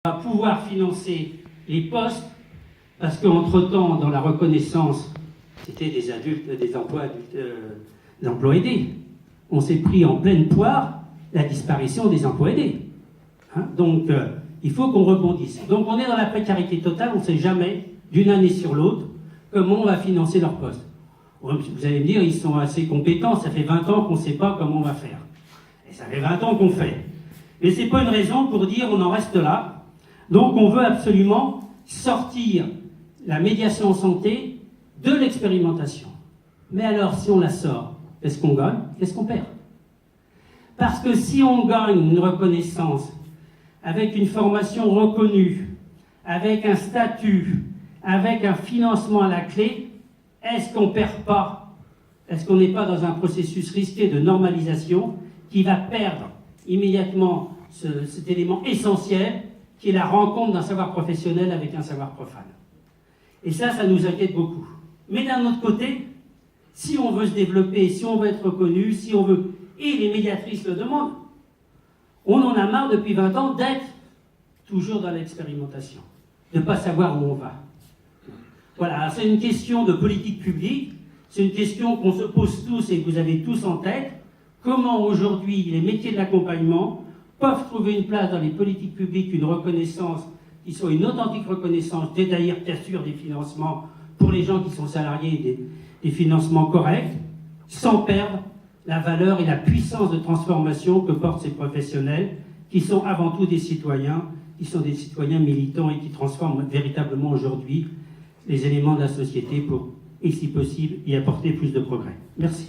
va pouvoir financer les postes, parce qu'entre-temps, dans la reconnaissance, c'était des adultes, des emplois aidés. On s'est pris en pleine poire la disparition des emplois aidés. Donc, il faut qu'on rebondisse. Donc, on est dans la précarité totale, on ne sait jamais, d'une année sur l'autre, comment on va financer leurs postes. Vous allez me dire, ils sont assez compétents, ça fait 20 ans qu'on ne sait pas comment on va faire. Et ça fait 20 ans qu'on fait. Mais ce n'est pas une raison pour dire on en reste là. Donc on veut absolument sortir la médiation en santé de l'expérimentation. Mais alors, si on la sort, qu'est-ce qu'on gagne? Qu'est-ce qu'on perd? Parce que si on gagne une reconnaissance avec une formation reconnue, avec un statut, avec un financement à la clé, est-ce qu'on ne perd pas? Est-ce qu'on n'est pas dans un processus risqué de normalisation qui va perdre immédiatement cet élément essentiel qui est la rencontre d'un savoir professionnel avec un savoir profane? Et ça nous inquiète beaucoup. Mais d'un autre côté, si on veut se développer, si on veut être reconnu, si on veut, et les médiatrices le demandent, on en a marre depuis 20 ans d'être toujours dans l'expérimentation, de ne pas savoir où on va. Voilà, c'est une question de politique publique, c'est une question qu'on se pose tous et que vous avez tous en tête. Comment aujourd'hui les métiers de l'accompagnement peuvent trouver une place dans les politiques publiques, une reconnaissance qui soit une authentique reconnaissance, d'ailleurs bien sûr des financements pour les gens qui sont salariés, des financements corrects, sans perdre la valeur et la puissance de transformation que portent ces professionnels, qui sont avant tout des citoyens, qui sont des citoyens militants et qui transforment véritablement aujourd'hui les éléments de la société pour, et si possible, y apporter plus de progrès. Merci.